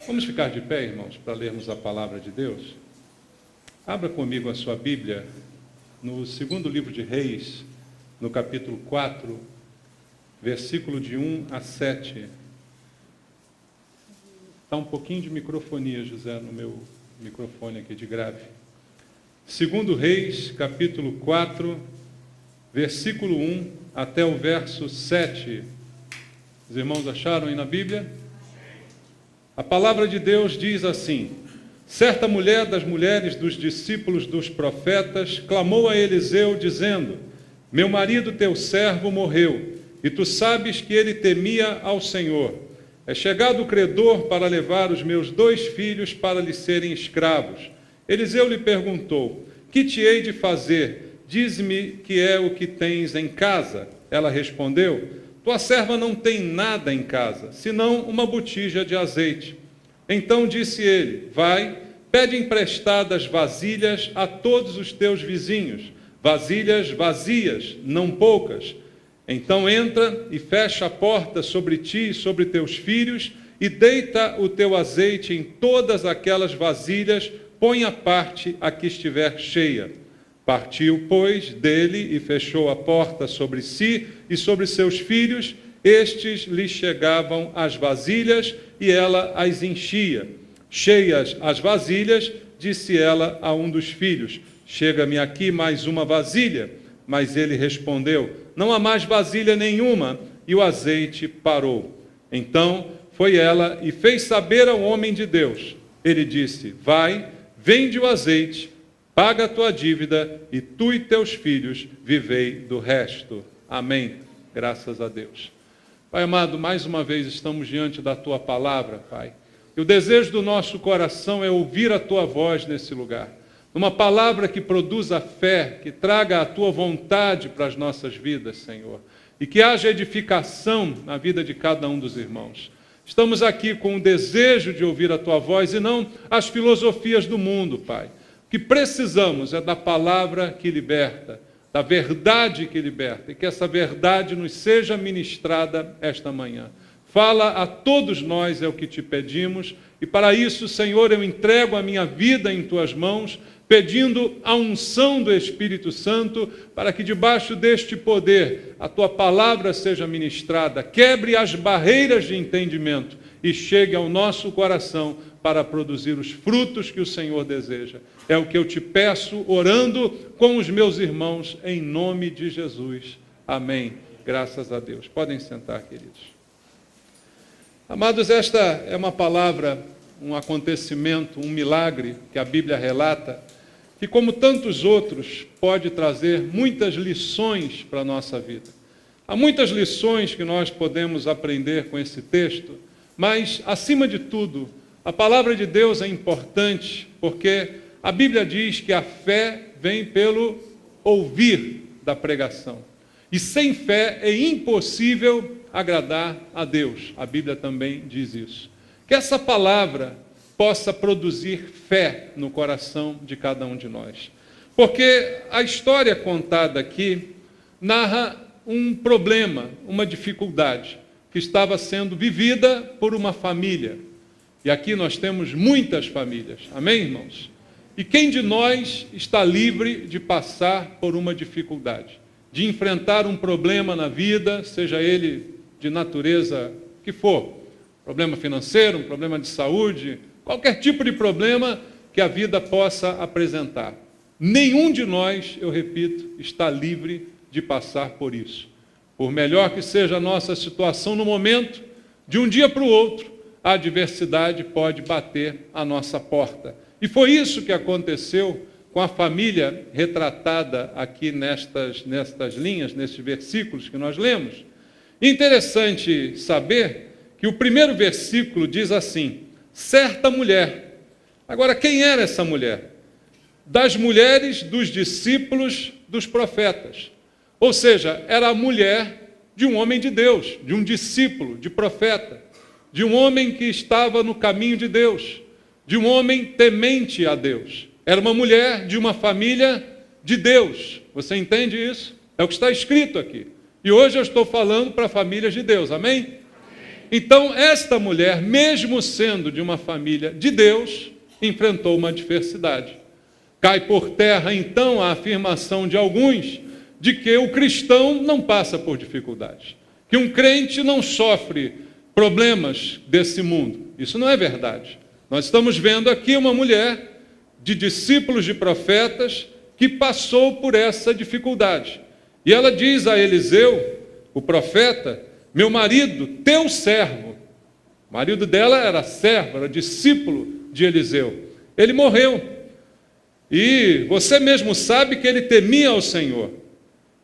Vamos ficar de pé, irmãos, para lermos a palavra de Deus? Abra comigo a sua Bíblia no segundo livro de Reis, no capítulo 4, versículo de 1 a 7. Está um pouquinho de microfonia, José, no meu microfone aqui de grave. Segundo Reis, capítulo 4, versículo 1 até o verso 7. Os irmãos acharam aí na Bíblia? A palavra de Deus diz assim: certa mulher das mulheres dos discípulos dos profetas clamou a Eliseu, dizendo: meu marido, teu servo, morreu, e tu sabes que ele temia ao Senhor. É chegado o credor para levar os meus 2 filhos para lhe serem escravos. Eliseu lhe perguntou: que te hei de fazer? Diz-me que é o que tens em casa. Ela respondeu: tua serva não tem nada em casa, senão uma botija de azeite. Então disse ele: vai, pede emprestadas vasilhas a todos os teus vizinhos, vasilhas vazias, não poucas. Então entra e fecha a porta sobre ti e sobre teus filhos, e deita o teu azeite em todas aquelas vasilhas, põe à parte a que estiver cheia. Partiu, pois, dele e fechou a porta sobre si e sobre seus filhos. Estes lhe chegavam as vasilhas e ela as enchia. Cheias as vasilhas, disse ela a um dos filhos: chega-me aqui mais uma vasilha. Mas ele respondeu: não há mais vasilha nenhuma, e o azeite parou. Então foi ela e fez saber ao homem de Deus. Ele disse: vai, vende o azeite, paga a tua dívida, e tu e teus filhos vivei do resto. Amém. Graças a Deus. Pai amado, mais uma vez estamos diante da tua palavra, Pai. E o desejo do nosso coração é ouvir a tua voz nesse lugar. Uma palavra que produza fé, que traga a tua vontade para as nossas vidas, Senhor. E que haja edificação na vida de cada um dos irmãos. Estamos aqui com o desejo de ouvir a tua voz e não as filosofias do mundo, Pai. O que precisamos é da palavra que liberta, da verdade que liberta, e que essa verdade nos seja ministrada esta manhã. Fala a todos nós, é o que te pedimos, e para isso, Senhor, eu entrego a minha vida em tuas mãos, pedindo a unção do Espírito Santo, para que debaixo deste poder a tua palavra seja ministrada, quebre as barreiras de entendimento e chegue ao nosso coração para produzir os frutos que o Senhor deseja. É o que eu te peço, orando com os meus irmãos, em nome de Jesus. Amém. Graças a Deus. Podem sentar, queridos. Amados, esta é uma palavra, um acontecimento, um milagre que a Bíblia relata, que, como tantos outros, pode trazer muitas lições para a nossa vida. Há muitas lições que nós podemos aprender com esse texto, mas, acima de tudo, a palavra de Deus é importante, porque a Bíblia diz que a fé vem pelo ouvir da pregação. E sem fé é impossível agradar a Deus. A Bíblia também diz isso. Que essa palavra possa produzir fé no coração de cada um de nós. Porque a história contada aqui narra um problema, uma dificuldade que estava sendo vivida por uma família. E aqui nós temos muitas famílias. Amém, irmãos? E quem de nós está livre de passar por uma dificuldade? De enfrentar um problema na vida, seja ele de natureza que for. Problema financeiro, um problema de saúde, qualquer tipo de problema que a vida possa apresentar. Nenhum de nós, eu repito, está livre de passar por isso. Por melhor que seja a nossa situação no momento, de um dia para o outro, a adversidade pode bater à nossa porta. E foi isso que aconteceu com a família retratada aqui nestas linhas, nesses versículos que nós lemos. Interessante saber que o primeiro versículo diz assim: certa mulher. Agora, quem era essa mulher? Das mulheres dos discípulos dos profetas. Ou seja, era a mulher de um homem de Deus, de um discípulo, de profeta, de um homem que estava no caminho de Deus, de um homem temente a Deus. Era uma mulher de uma família de Deus. Você entende isso? É o que está escrito aqui. E hoje eu estou falando para famílias de Deus, amém? Então, esta mulher, mesmo sendo de uma família de Deus, enfrentou uma adversidade. Cai por terra, então, a afirmação de alguns de que o cristão não passa por dificuldades, que um crente não sofre problemas desse mundo. Isso não é verdade. Nós estamos vendo aqui uma mulher de discípulos de profetas que passou por essa dificuldade. E ela diz a Eliseu, o profeta: meu marido, teu servo. O marido dela era servo, era discípulo de Eliseu. Ele morreu. E você mesmo sabe que ele temia ao Senhor.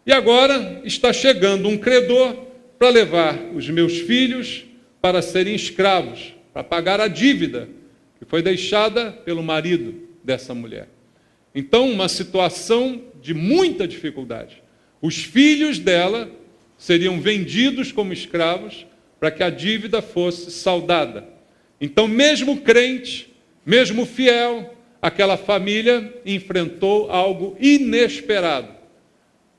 E agora está chegando um credor para levar os meus filhos para serem escravos, para pagar a dívida que foi deixada pelo marido dessa mulher. Então, uma situação de muita dificuldade. Os filhos dela seriam vendidos como escravos para que a dívida fosse saldada. Então, mesmo crente, mesmo fiel, aquela família enfrentou algo inesperado.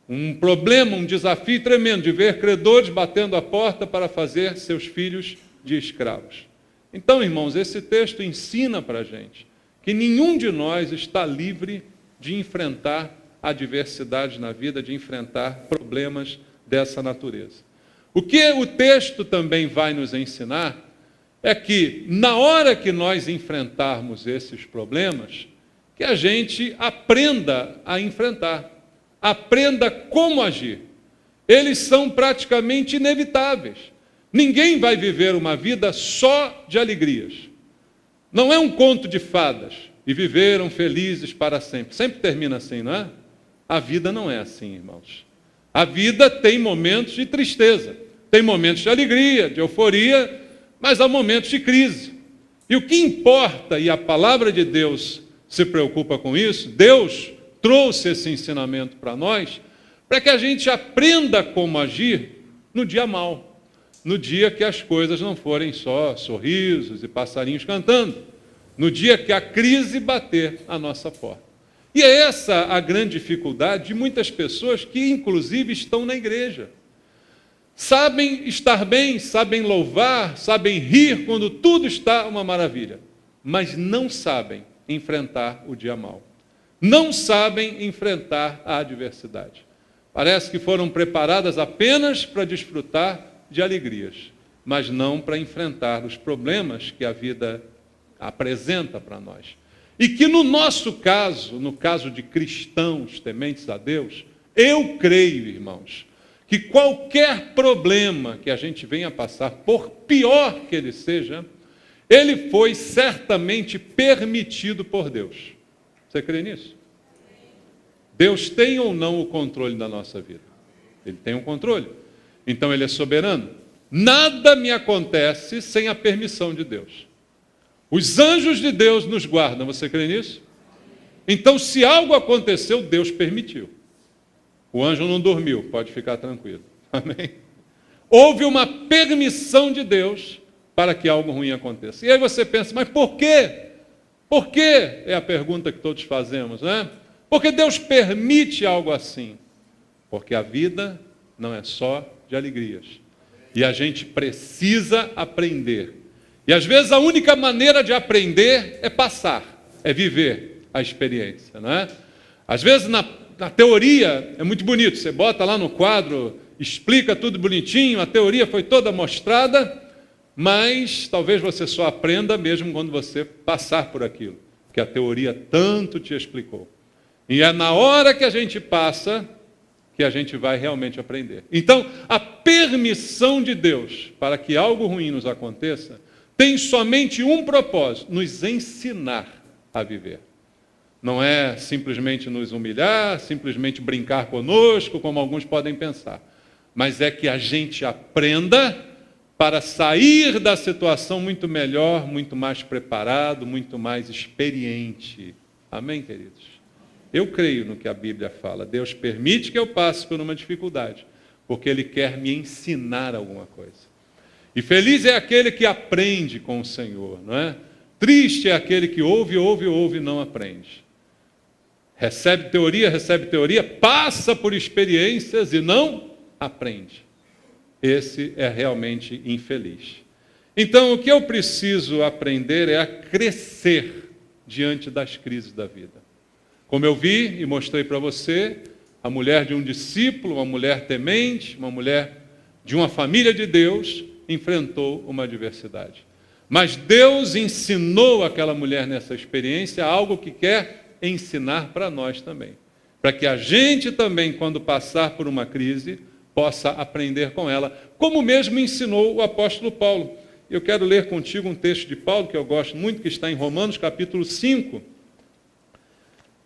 Um problema, um desafio tremendo de ver credores batendo a porta para fazer seus filhos de escravos. Então, irmãos, esse texto ensina para a gente que nenhum de nós está livre de enfrentar adversidades na vida, de enfrentar problemas dessa natureza. O que o texto também vai nos ensinar é que, na hora que nós enfrentarmos esses problemas, que a gente aprenda a enfrentar, aprenda como agir. Eles são praticamente inevitáveis. Ninguém vai viver uma vida só de alegrias. Não é um conto de fadas, e viveram felizes para sempre. Sempre termina assim, não é? A vida não é assim, irmãos. A vida tem momentos de tristeza, tem momentos de alegria, de euforia, mas há momentos de crise. E o que importa, e a palavra de Deus se preocupa com isso, Deus trouxe esse ensinamento para nós, para que a gente aprenda como agir no dia mau, no dia que as coisas não forem só sorrisos e passarinhos cantando, no dia que a crise bater à nossa porta. E é essa a grande dificuldade de muitas pessoas que, inclusive, estão na igreja. Sabem estar bem, sabem louvar, sabem rir quando tudo está uma maravilha, mas não sabem enfrentar o dia mau. Não sabem enfrentar a adversidade. Parece que foram preparadas apenas para desfrutar de alegrias, mas não para enfrentar os problemas que a vida apresenta para nós. E que no nosso caso, no caso de cristãos tementes a Deus, eu creio, irmãos, que qualquer problema que a gente venha passar, por pior que ele seja, ele foi certamente permitido por Deus. Você crê nisso? Deus tem ou não o controle da nossa vida? Ele tem o controle. Então ele é soberano. Nada me acontece sem a permissão de Deus. Os anjos de Deus nos guardam. Você crê nisso? Então, se algo aconteceu, Deus permitiu. O anjo não dormiu, pode ficar tranquilo. Amém? Houve uma permissão de Deus para que algo ruim aconteça. E aí você pensa, mas por quê? Por quê? É a pergunta que todos fazemos, né? Porque Deus permite algo assim. Porque a vida não é só de alegrias. E a gente precisa aprender. E às vezes a única maneira de aprender é passar, é viver a experiência, não é? Às vezes na teoria é muito bonito, você bota lá no quadro, explica tudo bonitinho, a teoria foi toda mostrada, mas talvez você só aprenda mesmo quando você passar por aquilo, que a teoria tanto te explicou. E é na hora que a gente passa que a gente vai realmente aprender. Então, a permissão de Deus para que algo ruim nos aconteça tem somente um propósito: nos ensinar a viver. Não é simplesmente nos humilhar, simplesmente brincar conosco, como alguns podem pensar, mas é que a gente aprenda para sair da situação muito melhor, muito mais preparado, muito mais experiente. Amém, queridos? Eu creio no que a Bíblia fala. Deus permite que eu passe por uma dificuldade, porque Ele quer me ensinar alguma coisa. E feliz é aquele que aprende com o Senhor, não é? Triste é aquele que ouve e não aprende. Recebe teoria, passa por experiências e não aprende. Esse é realmente infeliz. Então, o que eu preciso aprender é a crescer diante das crises da vida. Como eu vi e mostrei para você, a mulher de um discípulo, uma mulher temente, uma mulher de uma família de Deus, enfrentou uma adversidade. Mas Deus ensinou aquela mulher nessa experiência algo que quer ensinar para nós também. Para que a gente também, quando passar por uma crise, possa aprender com ela, como mesmo ensinou o apóstolo Paulo. Eu quero ler contigo um texto de Paulo, que eu gosto muito, que está em Romanos, capítulo 5.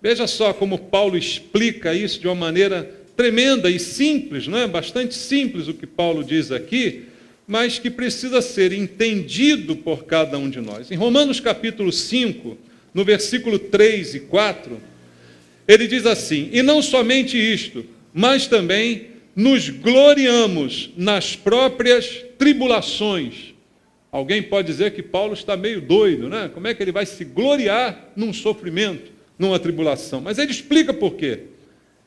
Veja só como Paulo explica isso de uma maneira tremenda e simples, não é? Bastante simples o que Paulo diz aqui, mas que precisa ser entendido por cada um de nós. Em Romanos, capítulo 5, no versículo 3 e 4, ele diz assim: e não somente isto, mas também nos gloriamos nas próprias tribulações. Alguém pode dizer que Paulo está meio doido, né? Como é que ele vai se gloriar num sofrimento, numa tribulação? Mas ele explica por quê.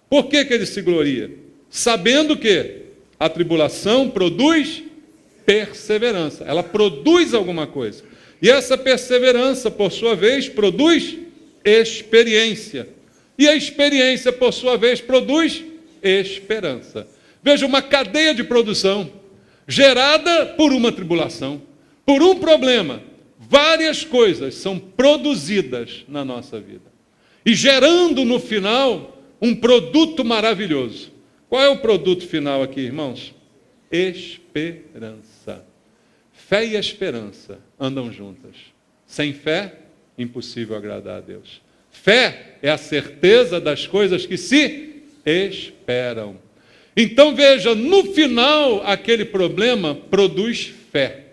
Por que ele se gloria? Sabendo que a tribulação produz perseverança. Ela produz alguma coisa. E essa perseverança, por sua vez, produz experiência. E a experiência, por sua vez, produz esperança. Veja, uma cadeia de produção gerada por uma tribulação, por um problema. Várias coisas são produzidas na nossa vida. E gerando no final um produto maravilhoso. Qual é o produto final aqui, irmãos? Esperança. Fé e esperança andam juntas. Sem fé, impossível agradar a Deus. Fé é a certeza das coisas que se esperam. Então veja, no final, aquele problema produz fé.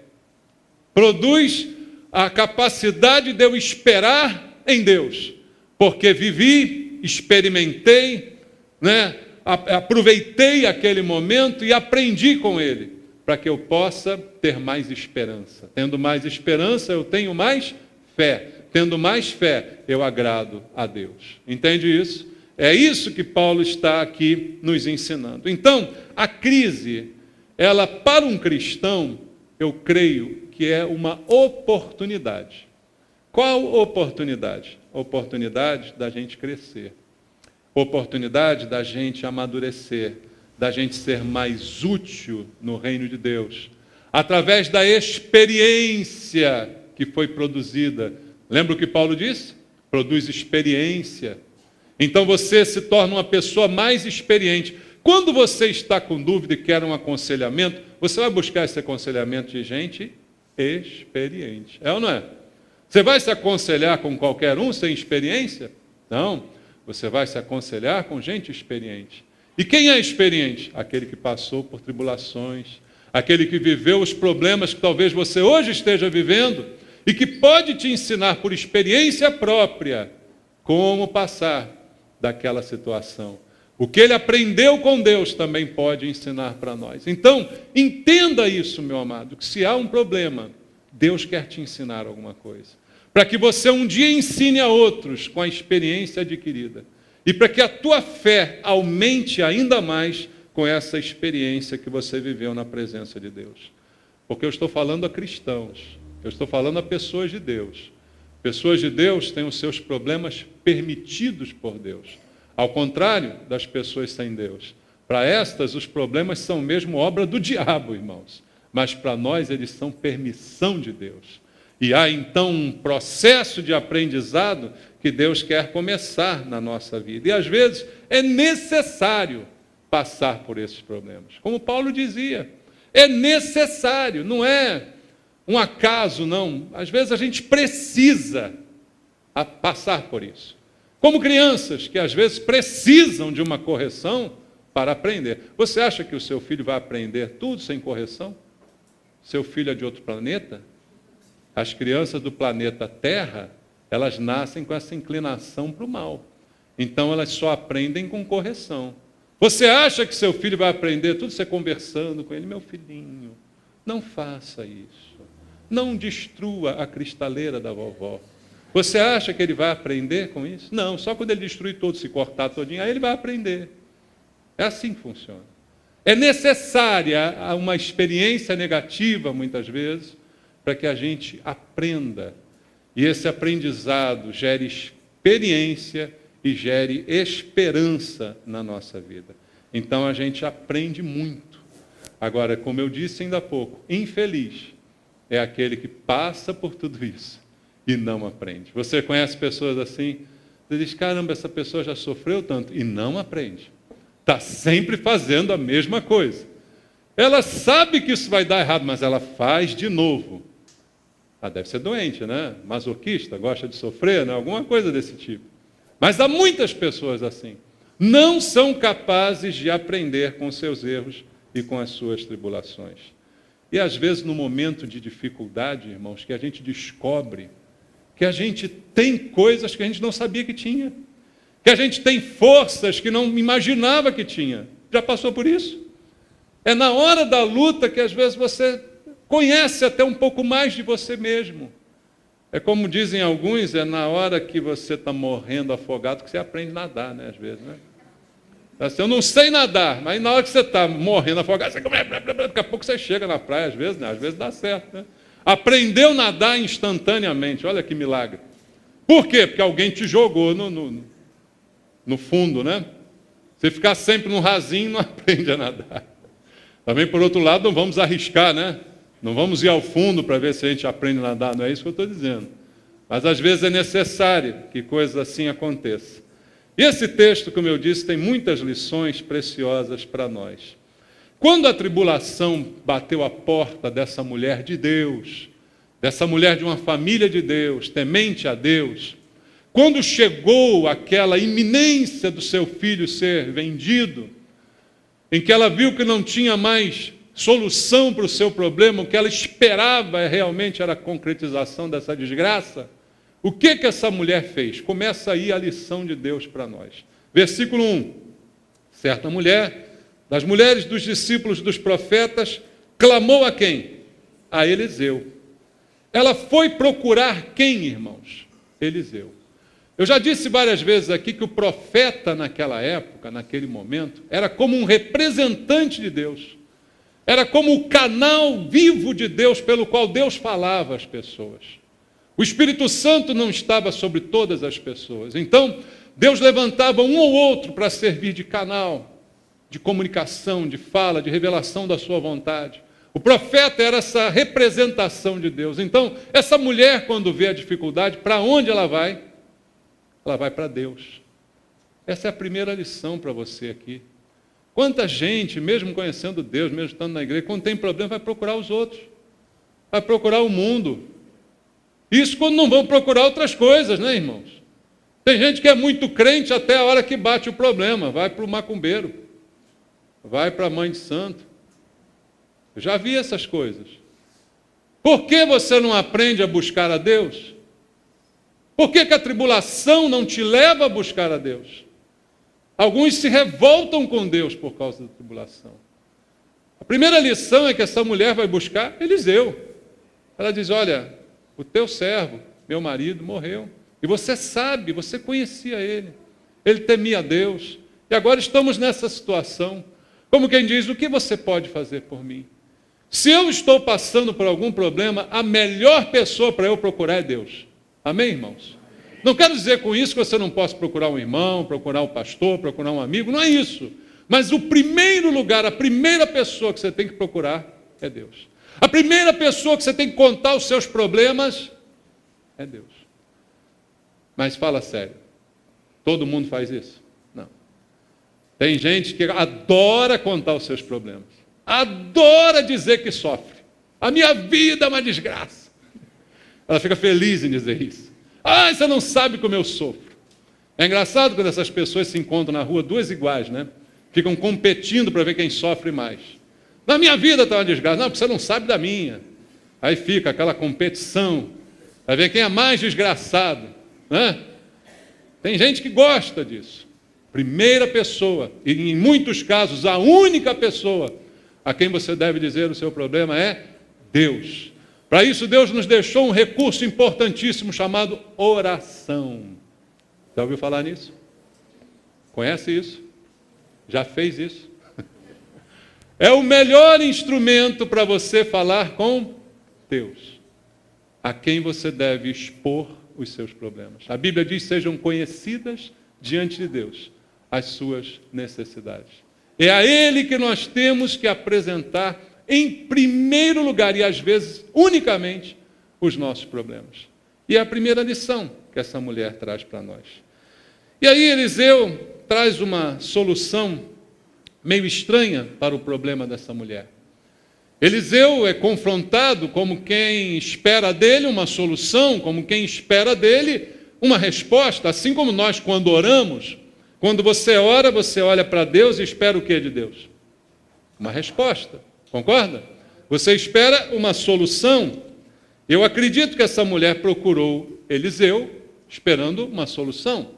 Produz a capacidade de eu esperar em Deus. Porque vivi, experimentei, né? Aproveitei aquele momento e aprendi com ele, para que eu possa ter mais esperança. Tendo mais esperança, eu tenho mais fé. Tendo mais fé, eu agrado a Deus. Entende isso? É isso que Paulo está aqui nos ensinando. Então, a crise, ela para um cristão, eu creio que é uma oportunidade. Qual oportunidade? Oportunidade da gente crescer. Oportunidade da gente amadurecer, da gente ser mais útil no reino de Deus, através da experiência que foi produzida. Lembra o que Paulo disse? Produz experiência. Então você se torna uma pessoa mais experiente. Quando você está com dúvida e quer um aconselhamento, você vai buscar esse aconselhamento de gente experiente. É ou não é? Você vai se aconselhar com qualquer um sem experiência? Não. Você vai se aconselhar com gente experiente. E quem é experiente? Aquele que passou por tribulações, aquele que viveu os problemas que talvez você hoje esteja vivendo e que pode te ensinar por experiência própria como passar daquela situação. O que ele aprendeu com Deus também pode ensinar para nós. Então, entenda isso, meu amado, que se há um problema, Deus quer te ensinar alguma coisa. Para que você um dia ensine a outros com a experiência adquirida. E para que a tua fé aumente ainda mais com essa experiência que você viveu na presença de Deus. Porque eu estou falando a cristãos, eu estou falando a pessoas de Deus. Pessoas de Deus têm os seus problemas permitidos por Deus. Ao contrário das pessoas sem Deus. Para estas, os problemas são mesmo obra do diabo, irmãos. Mas para nós, eles são permissão de Deus. E há então um processo de aprendizado que Deus quer começar na nossa vida. E às vezes é necessário passar por esses problemas. Como Paulo dizia, é necessário, não é um acaso, não. Às vezes a gente precisa passar por isso. Como crianças que às vezes precisam de uma correção para aprender. Você acha que o seu filho vai aprender tudo sem correção? Seu filho é de outro planeta? As crianças do planeta Terra, elas nascem com essa inclinação para o mal. Então, elas só aprendem com correção. Você acha que seu filho vai aprender tudo você conversando com ele? Meu filhinho, não faça isso. Não destrua a cristaleira da vovó. Você acha que ele vai aprender com isso? Não, só quando ele destruir tudo, se cortar todinho, aí ele vai aprender. É assim que funciona. É necessária uma experiência negativa, muitas vezes, para que a gente aprenda. E esse aprendizado gere experiência e gere esperança na nossa vida. Então a gente aprende muito. Agora, como eu disse ainda há pouco, infeliz é aquele que passa por tudo isso e não aprende. Você conhece pessoas assim? Você diz, caramba, essa pessoa já sofreu tanto e não aprende. Está sempre fazendo a mesma coisa. Ela sabe que isso vai dar errado, mas ela faz de novo. Ah, deve ser doente, né? Masoquista, gosta de sofrer, né? Alguma coisa desse tipo. Mas há muitas pessoas assim. Não são capazes de aprender com seus erros e com as suas tribulações. E às vezes no momento de dificuldade, irmãos, que a gente descobre que a gente tem coisas que a gente não sabia que tinha. Que a gente tem forças que não imaginava que tinha. Já passou por isso? É na hora da luta que às vezes você conhece até um pouco mais de você mesmo. É como dizem alguns, é na hora que você está morrendo afogado que você aprende a nadar, né? Às vezes, né? Assim, eu não sei nadar, mas na hora que você está morrendo afogado, você daqui a pouco você chega na praia, às vezes, né? Às vezes dá certo, né? Aprendeu a nadar instantaneamente, olha que milagre. Por quê? Porque alguém te jogou no fundo, né? Você ficar sempre no rasinho não aprende a nadar. Também, por outro lado, não vamos arriscar, né? Não vamos ir ao fundo para ver se a gente aprende a nadar, não é isso que eu estou dizendo. Mas às vezes é necessário que coisas assim aconteçam. E esse texto, como eu disse, tem muitas lições preciosas para nós. Quando a tribulação bateu a porta dessa mulher de Deus, dessa mulher de uma família de Deus, temente a Deus, quando chegou aquela iminência do seu filho ser vendido, em que ela viu que não tinha mais solução para o seu problema, o que ela esperava realmente era a concretização dessa desgraça, o que essa mulher fez? Começa aí a lição de Deus para nós. Versículo 1. Certa mulher, das mulheres dos discípulos dos profetas, clamou a quem? A Eliseu. Ela foi procurar quem, irmãos? Eliseu. Eu já disse várias vezes aqui que o profeta naquela época, naquele momento, era como um representante de Deus. Era como o canal vivo de Deus pelo qual Deus falava às pessoas. O Espírito Santo não estava sobre todas as pessoas. Então, Deus levantava um ou outro para servir de canal, de comunicação, de fala, de revelação da sua vontade. O profeta era essa representação de Deus. Então, essa mulher, quando vê a dificuldade, para onde ela vai? Ela vai para Deus. Essa é a primeira lição para você aqui. Quanta gente, mesmo conhecendo Deus, mesmo estando na igreja, quando tem problema, vai procurar os outros. Vai procurar o mundo. Isso quando não vão procurar outras coisas, né, irmãos? Tem gente que é muito crente até a hora que bate o problema. Vai para o macumbeiro. Vai para a mãe de santo. Eu já vi essas coisas. Por que você não aprende a buscar a Deus? Por que a tribulação não te leva a buscar a Deus? Alguns se revoltam com Deus por causa da tribulação. A primeira lição é que essa mulher vai buscar Eliseu. Ela diz, olha, o teu servo, meu marido, morreu. E você sabe, você conhecia ele. Ele temia a Deus. E agora estamos nessa situação. Como quem diz, o que você pode fazer por mim? Se eu estou passando por algum problema, a melhor pessoa para eu procurar é Deus. Amém, irmãos? Não quero dizer com isso que você não possa procurar um irmão, procurar um pastor, procurar um amigo, não é isso. Mas o primeiro lugar, a primeira pessoa que você tem que procurar é Deus. A primeira pessoa que você tem que contar os seus problemas é Deus. Mas fala sério, todo mundo faz isso? Não. Tem gente que adora contar os seus problemas, adora dizer que sofre. A minha vida é uma desgraça. Ela fica feliz em dizer isso. Ah, você não sabe como eu sofro. É engraçado quando essas pessoas se encontram na rua, duas iguais, né? Ficam competindo para ver quem sofre mais. Na minha vida está uma desgraça. Não, porque você não sabe da minha. Aí fica aquela competição para ver quem é mais desgraçado, né? Tem gente que gosta disso. Primeira pessoa, e em muitos casos a única pessoa a quem você deve dizer o seu problema é Deus. Para isso, Deus nos deixou um recurso importantíssimo chamado oração. Já ouviu falar nisso? Conhece isso? Já fez isso? É o melhor instrumento para você falar com Deus. a quem você deve expor os seus problemas. A Bíblia diz: sejam conhecidas diante de Deus as suas necessidades. É a Ele que nós temos que apresentar em primeiro lugar, e às vezes unicamente, os nossos problemas. E é a primeira lição que essa mulher traz para nós. E aí Eliseu traz uma solução meio estranha para o problema dessa mulher. Eliseu é confrontado como quem espera dele uma solução, como quem espera dele uma resposta, assim como nós quando oramos. Quando você ora, você olha para Deus e espera o que de Deus? Uma resposta, concorda? Você espera uma solução. Eu acredito que essa mulher procurou Eliseu esperando uma solução,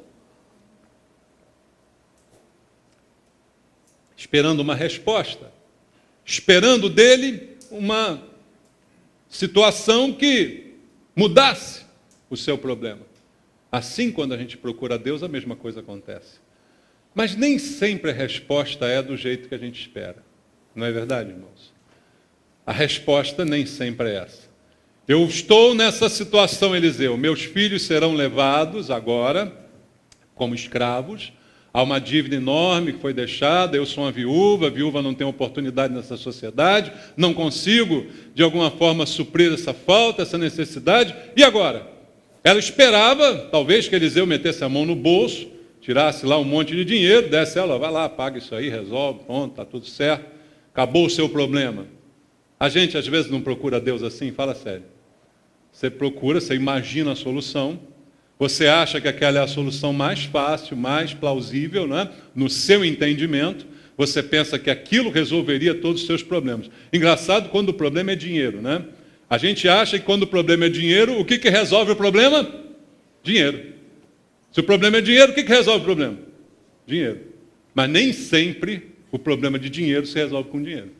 esperando uma resposta, esperando dele uma situação que mudasse o seu problema. Assim, quando a gente procura Deus, a mesma coisa acontece. Mas nem sempre a resposta é do jeito que a gente espera. Não é verdade, irmãos? A resposta nem sempre é essa. Eu estou nessa situação, Eliseu. Meus filhos serão levados agora como escravos. Há uma dívida enorme que foi deixada. Eu sou uma viúva. A viúva não tem oportunidade nessa sociedade. Não consigo, de alguma forma, suprir essa falta, essa necessidade. E agora? Ela esperava, talvez, que Eliseu metesse a mão no bolso, tirasse lá um monte de dinheiro, desse ela, vai lá, paga isso aí, resolve, pronto, está tudo certo. Acabou o seu problema. A gente, às vezes, não procura Deus assim? Fala sério. Você procura, você imagina a solução, você acha que aquela é a solução mais fácil, mais plausível, né? No seu entendimento, você pensa que aquilo resolveria todos os seus problemas. Engraçado quando o problema é dinheiro, né? A gente acha que quando o problema é dinheiro, o que resolve o problema? Dinheiro. Se o problema é dinheiro, o que resolve o problema? Dinheiro. Mas nem sempre o problema de dinheiro se resolve com dinheiro.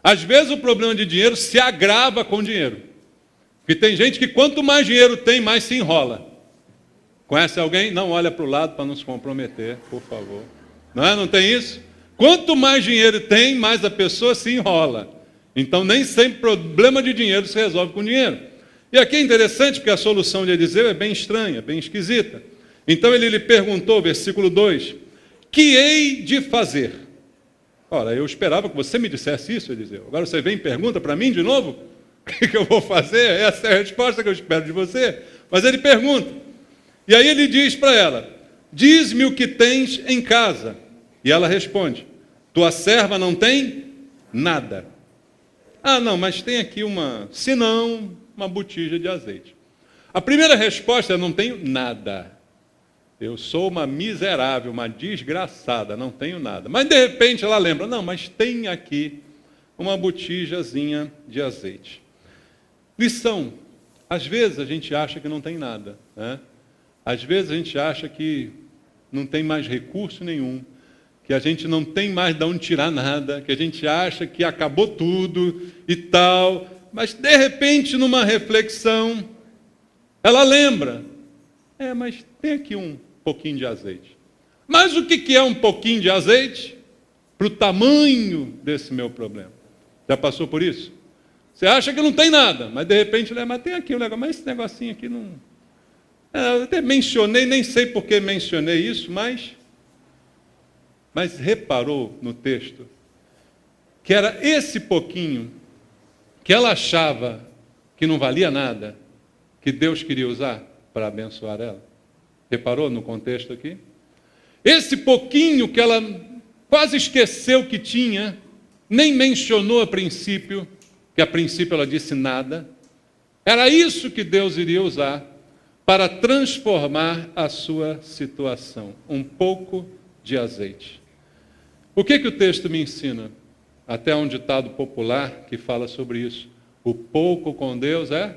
Às vezes o problema de dinheiro se agrava com dinheiro. Porque tem gente que quanto mais dinheiro tem, mais se enrola. Conhece alguém? Não olha para o lado para não se comprometer, por favor. Não é? Não tem isso? Quanto mais dinheiro tem, mais a pessoa se enrola. Então nem sempre problema de dinheiro se resolve com dinheiro. E aqui é interessante porque a solução de Eliseu é bem estranha, bem esquisita. Então ele lhe perguntou, versículo 2, que hei de fazer? Ora, eu esperava que você me dissesse isso, Eliseu. Agora você vem e pergunta para mim de novo? O que eu vou fazer? Essa é a resposta que eu espero de você. Mas ele pergunta. E aí ele diz para ela, diz-me o que tens em casa. E ela responde, tua serva não tem nada. Ah, não, mas tem aqui uma botija de azeite. A primeira resposta é, não tenho nada. Eu sou uma miserável, uma desgraçada, não tenho nada. Mas de repente ela lembra, não, mas tem aqui uma botijazinha de azeite. Lição, às vezes a gente acha que não tem nada, né? Às vezes a gente acha que não tem mais recurso nenhum, que a gente não tem mais de onde tirar nada, que a gente acha que acabou tudo e tal, mas de repente numa reflexão, ela lembra, mas tem aqui um pouquinho de azeite. Mas o que é um pouquinho de azeite para o tamanho desse meu problema? Já passou por isso? Você acha que não tem nada, mas de repente lembra, mas tem aqui um negócio, mas esse negocinho aqui não... Eu até mencionei, nem sei por que mencionei isso, mas reparou no texto que era esse pouquinho que ela achava que não valia nada, que Deus queria usar para abençoar ela? Reparou no contexto aqui? Esse pouquinho que ela quase esqueceu que tinha, nem mencionou a princípio, que a princípio ela disse nada, era isso que Deus iria usar para transformar a sua situação. Um pouco de azeite. O que o texto me ensina? Até um ditado popular que fala sobre isso. O pouco com Deus é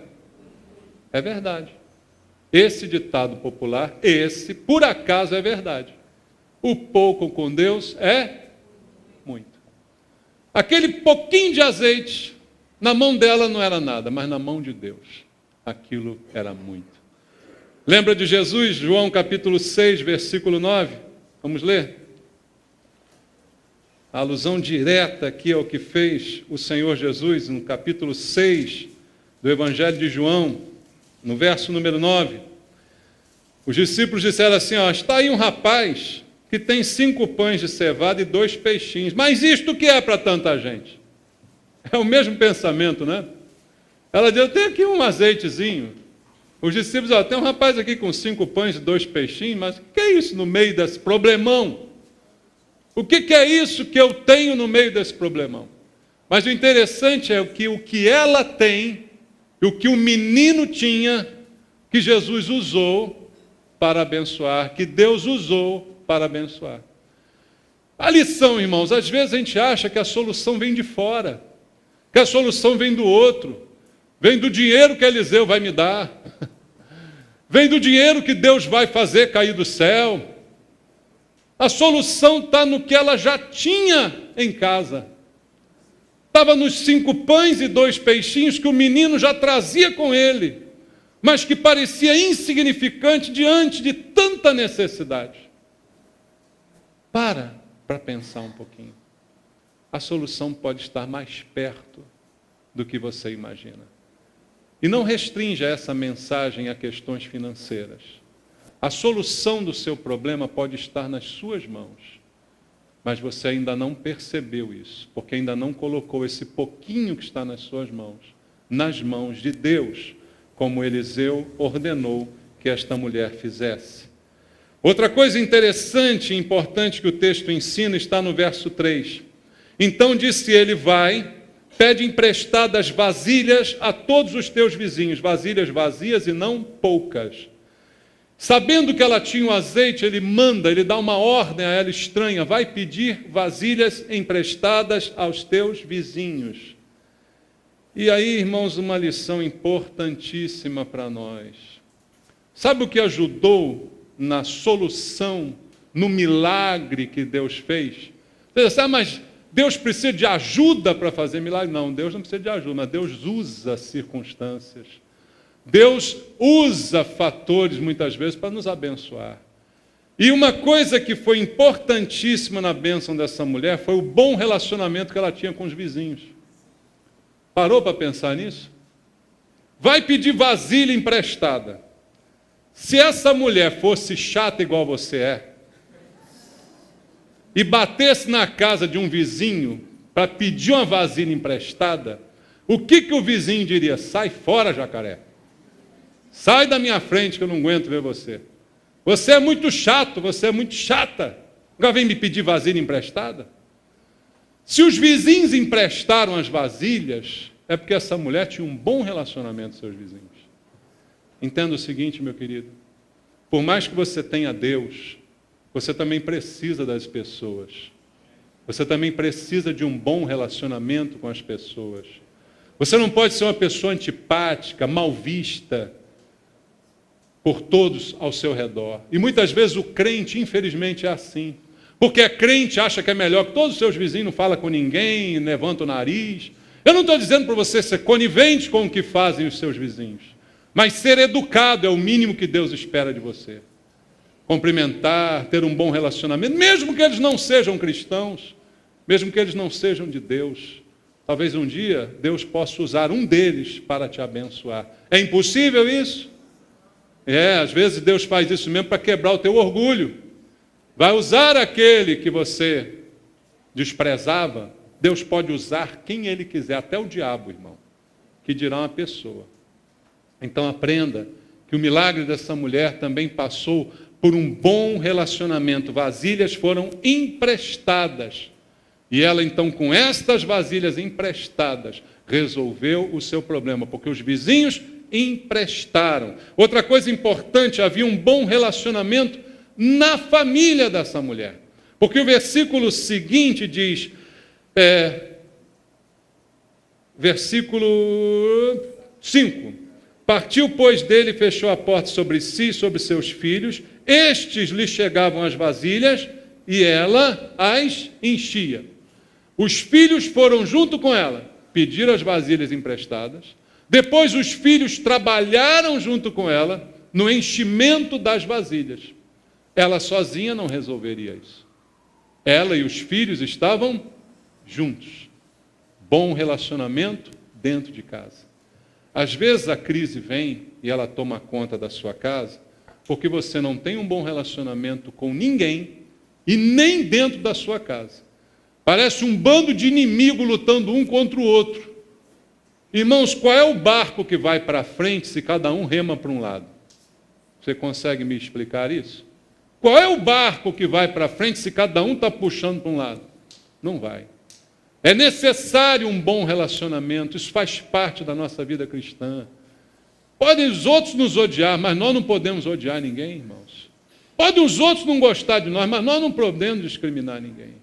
verdade. Esse ditado popular, por acaso é verdade. O pouco com Deus é muito. Aquele pouquinho de azeite, na mão dela não era nada, mas na mão de Deus, aquilo era muito. Lembra de Jesus, João capítulo 6, versículo 9? Vamos ler? A alusão direta aqui ao que fez o Senhor Jesus no capítulo 6, do Evangelho de João, no verso número 9, os discípulos disseram assim, está aí um rapaz que tem 5 pães de cevada e 2 peixinhos, mas isto que é para tanta gente? É o mesmo pensamento, né? Ela diz, eu tenho aqui um azeitezinho. Os discípulos, tem um rapaz aqui com 5 pães e 2 peixinhos, mas o que é isso no meio desse problemão? O que é isso que eu tenho no meio desse problemão? Mas o interessante é que o que ela tem, e o que o menino tinha, que Jesus usou para abençoar, que Deus usou para abençoar. A lição, irmãos, às vezes a gente acha que a solução vem de fora, que a solução vem do outro, vem do dinheiro que Eliseu vai me dar, vem do dinheiro que Deus vai fazer cair do céu. A solução está no que ela já tinha em casa. Estava nos 5 pães e 2 peixinhos que o menino já trazia com ele, mas que parecia insignificante diante de tanta necessidade. Para pensar um pouquinho. A solução pode estar mais perto do que você imagina. E não restrinja essa mensagem a questões financeiras. A solução do seu problema pode estar nas suas mãos, mas você ainda não percebeu isso, porque ainda não colocou esse pouquinho que está nas suas mãos, nas mãos de Deus, como Eliseu ordenou que esta mulher fizesse. Outra coisa interessante e importante que o texto ensina está no verso 3. Então disse ele, vai, pede emprestadas vasilhas a todos os teus vizinhos, vasilhas vazias e não poucas. Sabendo que ela tinha o azeite, ele dá uma ordem a ela estranha, vai pedir vasilhas emprestadas aos teus vizinhos. E aí, irmãos, uma lição importantíssima para nós. Sabe o que ajudou na solução, no milagre que Deus fez? Você diz, mas Deus precisa de ajuda para fazer milagre? Não, Deus não precisa de ajuda, mas Deus usa circunstâncias. Deus usa fatores, muitas vezes, para nos abençoar. E uma coisa que foi importantíssima na bênção dessa mulher foi o bom relacionamento que ela tinha com os vizinhos. Parou para pensar nisso? Vai pedir vasilha emprestada. Se essa mulher fosse chata igual você é, e batesse na casa de um vizinho para pedir uma vasilha emprestada, o que o vizinho diria? Sai fora, jacaré. Sai da minha frente que eu não aguento ver você. Você é muito chato, você é muito chata. Agora vem me pedir vasilha emprestada? Se os vizinhos emprestaram as vasilhas, é porque essa mulher tinha um bom relacionamento com seus vizinhos. Entenda o seguinte, meu querido. Por mais que você tenha Deus, você também precisa das pessoas. Você também precisa de um bom relacionamento com as pessoas. Você não pode ser uma pessoa antipática, mal vista por todos ao seu redor. E muitas vezes o crente, infelizmente, é assim. Porque é crente, acha que é melhor que todos os seus vizinhos, não fala com ninguém, levanta o nariz. Eu não estou dizendo para você ser conivente com o que fazem os seus vizinhos. Mas ser educado é o mínimo que Deus espera de você. Cumprimentar, ter um bom relacionamento, mesmo que eles não sejam cristãos, mesmo que eles não sejam de Deus. Talvez um dia Deus possa usar um deles para te abençoar. É impossível isso? Às vezes Deus faz isso mesmo para quebrar o teu orgulho. Vai usar aquele que você desprezava, Deus pode usar quem Ele quiser, até o diabo, irmão, que dirá uma pessoa. Então aprenda que o milagre dessa mulher também passou por um bom relacionamento. Vasilhas foram emprestadas. E ela então, com estas vasilhas emprestadas, resolveu o seu problema, porque os vizinhos emprestaram. Outra coisa importante, havia um bom relacionamento na família dessa mulher. Porque o versículo seguinte diz, versículo 5, partiu, pois, dele e fechou a porta sobre si e sobre seus filhos, estes lhe chegavam as vasilhas e ela as enchia. Os filhos foram junto com ela, pediram as vasilhas emprestadas. Depois os filhos trabalharam junto com ela no enchimento das vasilhas. Ela sozinha não resolveria isso. Ela e os filhos estavam juntos. Bom relacionamento dentro de casa. Às vezes a crise vem e ela toma conta da sua casa porque você não tem um bom relacionamento com ninguém e nem dentro da sua casa. Parece um bando de inimigos lutando um contra o outro. Irmãos, qual é o barco que vai para frente se cada um rema para um lado? Você consegue me explicar isso? Qual é o barco que vai para frente se cada um está puxando para um lado? Não vai. É necessário um bom relacionamento, isso faz parte da nossa vida cristã. Podem os outros nos odiar, mas nós não podemos odiar ninguém, irmãos. Podem os outros não gostar de nós, mas nós não podemos discriminar ninguém.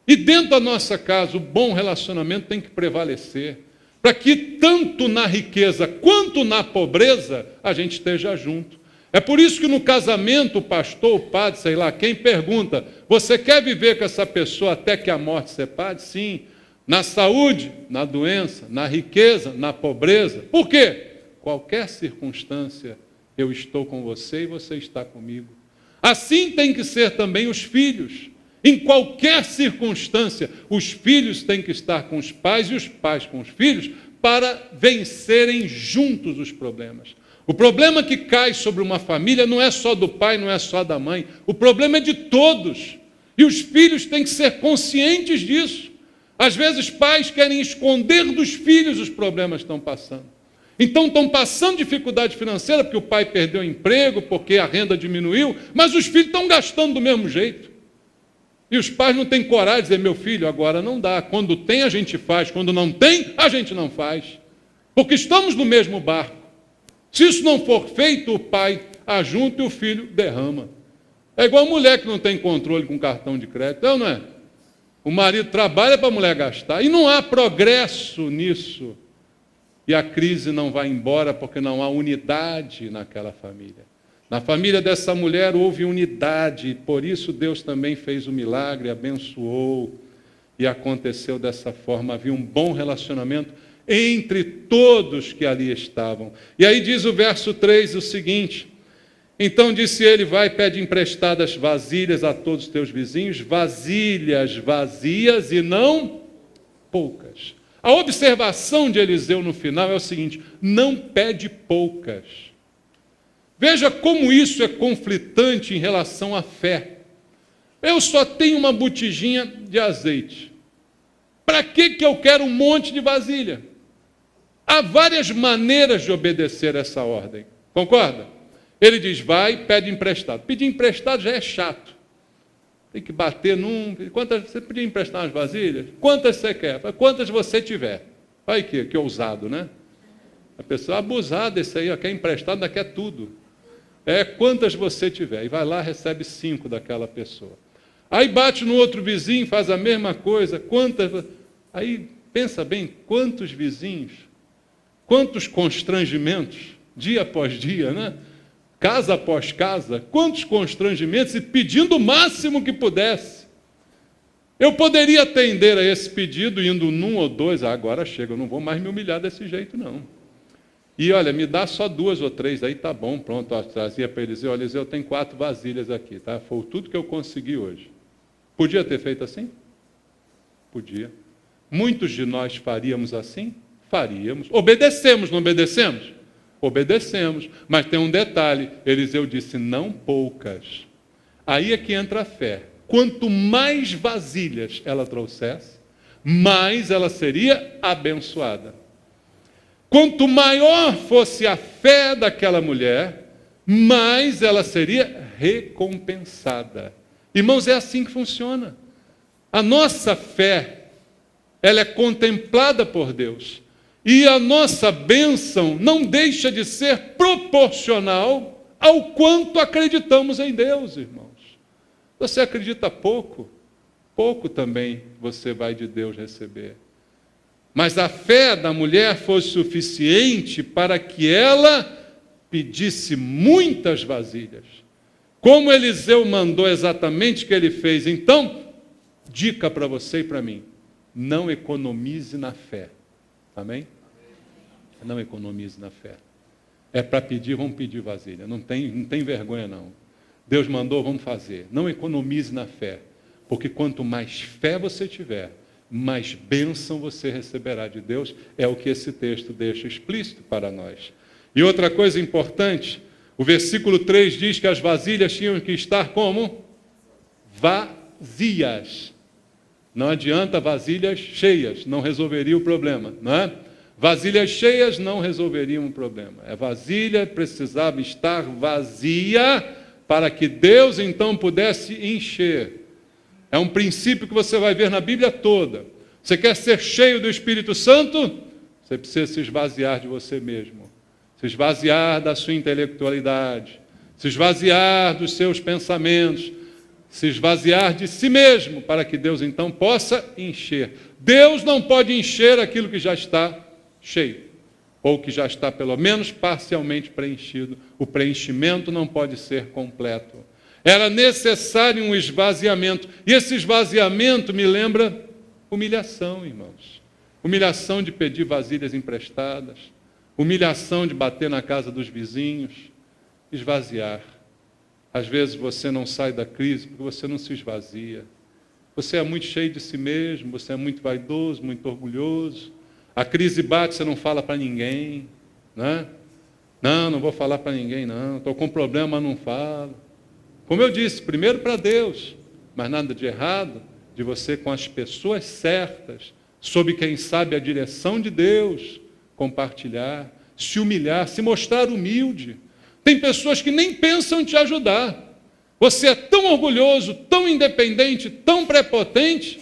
E dentro da nossa casa, o bom relacionamento tem que prevalecer, para que tanto na riqueza quanto na pobreza a gente esteja junto. É por isso que no casamento o pastor, o padre, sei lá, quem pergunta, você quer viver com essa pessoa até que a morte separe? Sim. Na saúde, na doença, na riqueza, na pobreza. Por quê? Qualquer circunstância, eu estou com você e você está comigo. Assim tem que ser também os filhos. Em qualquer circunstância, os filhos têm que estar com os pais e os pais com os filhos para vencerem juntos os problemas. O problema que cai sobre uma família não é só do pai, não é só da mãe. O problema é de todos. E os filhos têm que ser conscientes disso. Às vezes, pais querem esconder dos filhos os problemas que estão passando. Então, estão passando dificuldade financeira porque o pai perdeu o emprego, porque a renda diminuiu, mas os filhos estão gastando do mesmo jeito. E os pais não têm coragem de dizer, meu filho, agora não dá. Quando tem, a gente faz. Quando não tem, a gente não faz. Porque estamos no mesmo barco. Se isso não for feito, o pai ajunta e o filho derrama. É igual a mulher que não tem controle com cartão de crédito, não é? O marido trabalha para a mulher gastar. E não há progresso nisso. E a crise não vai embora porque não há unidade naquela família. Na família dessa mulher houve unidade, por isso Deus também fez o milagre, abençoou, e aconteceu dessa forma. Havia um bom relacionamento entre todos que ali estavam. E aí diz o verso 3 o seguinte, então disse ele, vai, pede emprestadas vasilhas a todos os teus vizinhos, vasilhas vazias e não poucas. A observação de Eliseu no final é o seguinte, não pede poucas. Veja como isso é conflitante em relação à fé. Eu só tenho uma botijinha de azeite. Para que eu quero um monte de vasilha? Há várias maneiras de obedecer essa ordem. Concorda? Ele diz, vai, pede emprestado. Pedir emprestado já é chato. Tem que bater num... Você podia emprestar umas vasilhas? Quantas você quer? Quantas você tiver. Olha que ousado, né? A pessoa abusada, esse aí, ó, quer emprestado, ainda quer tudo. Quantas você tiver. E vai lá, recebe 5 daquela pessoa. Aí bate no outro vizinho, faz a mesma coisa. Quantas... Aí, pensa bem, quantos vizinhos, quantos constrangimentos, dia após dia, né? Casa após casa, quantos constrangimentos, e pedindo o máximo que pudesse. Eu poderia atender a esse pedido, indo num ou dois, agora chega, eu não vou mais me humilhar desse jeito, não. E olha, me dá só 2 ou 3, aí tá bom, pronto, ó, trazia para Eliseu, olha, Eliseu, tem 4 vasilhas aqui, tá? Foi tudo que eu consegui hoje. Podia ter feito assim? Podia. Muitos de nós faríamos assim? Faríamos. Obedecemos, não obedecemos? Obedecemos. Mas tem um detalhe, Eliseu disse, não poucas. Aí é que entra a fé. Quanto mais vasilhas ela trouxesse, mais ela seria abençoada. Quanto maior fosse a fé daquela mulher, mais ela seria recompensada. Irmãos, é assim que funciona. A nossa fé, ela é contemplada por Deus. E a nossa bênção não deixa de ser proporcional ao quanto acreditamos em Deus, irmãos. Você acredita pouco, pouco também você vai de Deus receber. Mas a fé da mulher foi suficiente para que ela pedisse muitas vasilhas. Como Eliseu mandou exatamente o que ele fez. Então, dica para você e para mim, não economize na fé. Amém? Não economize na fé. É para pedir, vamos pedir vasilha. Não tem vergonha, não. Deus mandou, vamos fazer. Não economize na fé. Porque quanto mais fé você tiver, mais bênção você receberá de Deus. É o que esse texto deixa explícito para nós. E outra coisa importante, o versículo 3 diz que as vasilhas tinham que estar como? Vazias. Não adianta vasilhas cheias, não resolveria o problema, não é? Vasilhas cheias não resolveriam o problema. A vasilha precisava estar vazia para que Deus então pudesse encher. É um princípio que você vai ver na Bíblia toda. Você quer ser cheio do Espírito Santo? Você precisa se esvaziar de você mesmo. Se esvaziar da sua intelectualidade. Se esvaziar dos seus pensamentos. Se esvaziar de si mesmo, para que Deus então possa encher. Deus não pode encher aquilo que já está cheio, ou que já está pelo menos parcialmente preenchido. O preenchimento não pode ser completo. Era necessário um esvaziamento, e esse esvaziamento me lembra humilhação, irmãos. Humilhação de pedir vasilhas emprestadas, humilhação de bater na casa dos vizinhos, esvaziar. Às vezes você não sai da crise porque você não se esvazia. Você é muito cheio de si mesmo, você é muito vaidoso, muito orgulhoso. A crise bate, você não fala para ninguém, né? Não vou falar para ninguém, não. Estou com problema, mas não falo. Como eu disse, primeiro para Deus, mas nada de errado de você com as pessoas certas, sob quem sabe a direção de Deus, compartilhar, se humilhar, se mostrar humilde. Tem pessoas que nem pensam em te ajudar. Você é tão orgulhoso, tão independente, tão prepotente,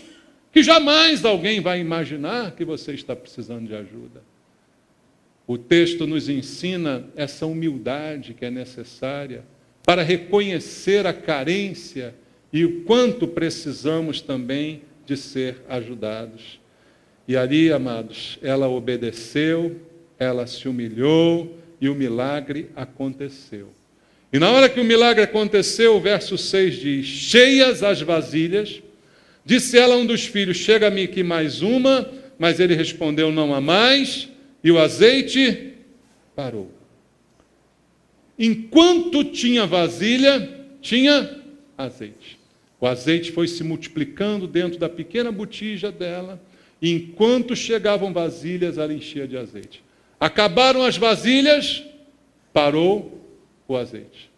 que jamais alguém vai imaginar que você está precisando de ajuda. O texto nos ensina essa humildade que é necessária para reconhecer a carência e o quanto precisamos também de ser ajudados. E ali, amados, ela obedeceu, ela se humilhou, e o milagre aconteceu. E na hora que o milagre aconteceu, o verso 6 diz: cheias as vasilhas, disse ela a um dos filhos: chega-me aqui mais uma, mas ele respondeu: não há mais, e o azeite parou. Enquanto tinha vasilha, tinha azeite. O azeite foi se multiplicando dentro da pequena botija dela, e enquanto chegavam vasilhas, ela enchia de azeite. Acabaram as vasilhas, parou o azeite.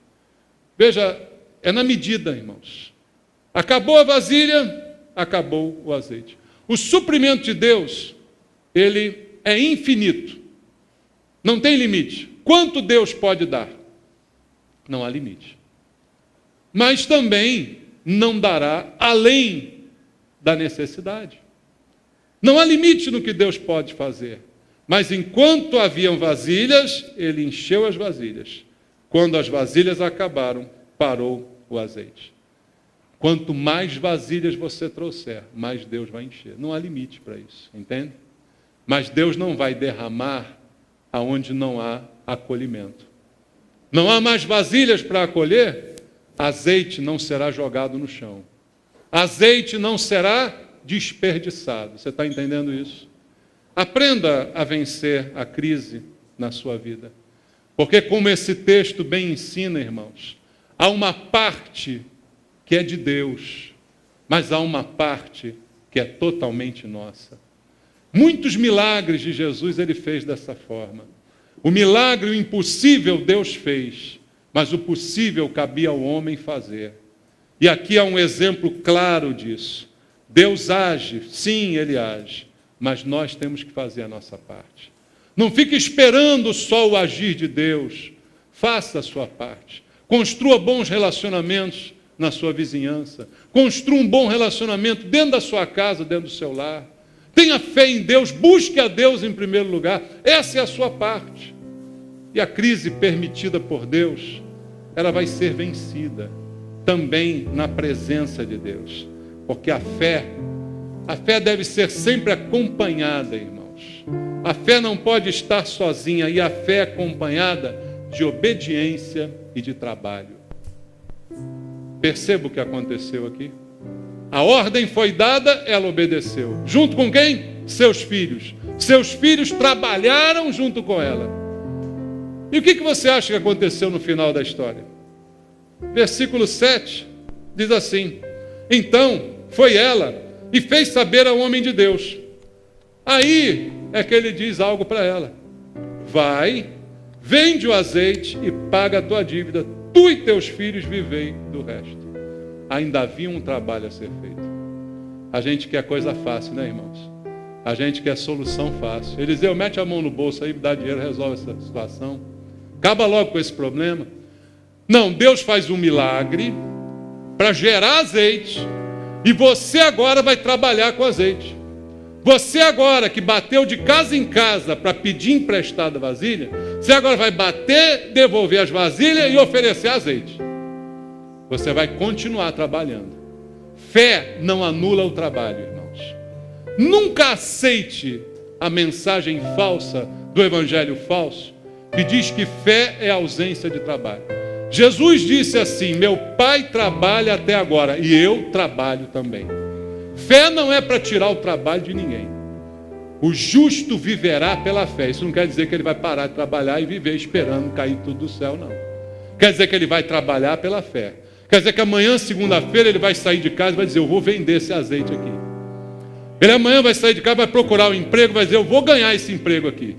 Veja, é na medida, irmãos. Acabou a vasilha, acabou o azeite. O suprimento de Deus, ele é infinito. Não tem limite. Quanto Deus pode dar? Não há limite. Mas também não dará além da necessidade. Não há limite no que Deus pode fazer. Mas enquanto haviam vasilhas, ele encheu as vasilhas. Quando as vasilhas acabaram, parou o azeite. Quanto mais vasilhas você trouxer, mais Deus vai encher. Não há limite para isso, entende? Mas Deus não vai derramar aonde não há acolhimento. Não há mais vasilhas para acolher, azeite não será jogado no chão. Azeite não será desperdiçado. Você está entendendo isso? Aprenda a vencer a crise na sua vida. Porque como esse texto bem ensina, irmãos, há uma parte que é de Deus, mas há uma parte que é totalmente nossa. Muitos milagres de Jesus ele fez dessa forma. O milagre, o impossível, Deus fez, mas o possível cabia ao homem fazer. E aqui há um exemplo claro disso. Deus age, sim, ele age, mas nós temos que fazer a nossa parte. Não fique esperando só o agir de Deus. Faça a sua parte. Construa bons relacionamentos na sua vizinhança. Construa um bom relacionamento dentro da sua casa, dentro do seu lar. Tenha fé em Deus, busque a Deus em primeiro lugar. Essa é a sua parte. E a crise permitida por Deus, ela vai ser vencida também na presença de Deus. Porque a fé deve ser sempre acompanhada, irmãos. A fé não pode estar sozinha, e a fé é acompanhada de obediência e de trabalho. Perceba o que aconteceu aqui. A ordem foi dada, ela obedeceu. Junto com quem? Seus filhos. Seus filhos trabalharam junto com ela. E o que você acha que aconteceu no final da história? Versículo 7 diz assim: então foi ela, e fez saber ao homem de Deus. Aí é que ele diz algo para ela: vai, vende o azeite e paga a tua dívida, tu e teus filhos vivei do resto. Ainda havia um trabalho a ser feito. A gente quer coisa fácil, né, irmãos? A gente quer solução fácil. Eliseu, mete a mão no bolso aí, dá dinheiro, resolve essa situação. Acaba logo com esse problema. Não, Deus faz um milagre para gerar azeite, e você agora vai trabalhar com azeite. Você agora que bateu de casa em casa para pedir emprestada vasilha, você agora vai bater, devolver as vasilhas e oferecer azeite. Você vai continuar trabalhando. Fé não anula o trabalho, irmãos. Nunca aceite a mensagem falsa do evangelho falso, que diz que fé é ausência de trabalho. Jesus disse assim: meu Pai trabalha até agora e eu trabalho também. Fé não é para tirar o trabalho de ninguém. O justo viverá pela fé. Isso não quer dizer que ele vai parar de trabalhar e viver esperando cair tudo do céu, não. Quer dizer que ele vai trabalhar pela fé. Quer dizer que amanhã, segunda-feira, ele vai sair de casa e vai dizer: eu vou vender esse azeite aqui. Ele amanhã vai sair de casa, vai procurar um emprego, vai dizer: eu vou ganhar esse emprego aqui.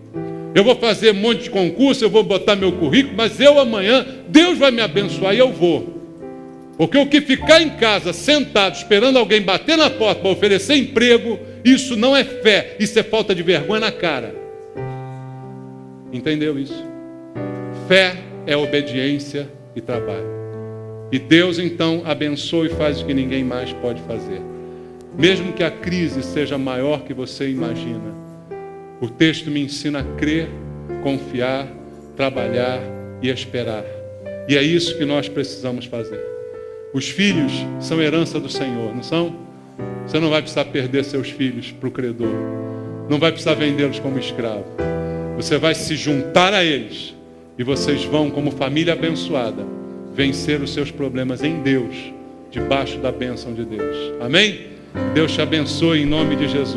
Eu vou fazer um monte de concurso, eu vou botar meu currículo, mas eu amanhã, Deus vai me abençoar e eu vou. Porque o que ficar em casa, sentado, esperando alguém bater na porta para oferecer emprego, isso não é fé, isso é falta de vergonha na cara. Entendeu isso? Fé é obediência e trabalho. E Deus então abençoa e faz o que ninguém mais pode fazer. Mesmo que a crise seja maior que você imagina, o texto me ensina a crer, confiar, trabalhar e esperar. E é isso que nós precisamos fazer. Os filhos são herança do Senhor, não são? Você não vai precisar perder seus filhos para o credor. Não vai precisar vendê-los como escravo. Você vai se juntar a eles. E vocês vão, como família abençoada, vencer os seus problemas em Deus, debaixo da bênção de Deus. Amém? Deus te abençoe em nome de Jesus.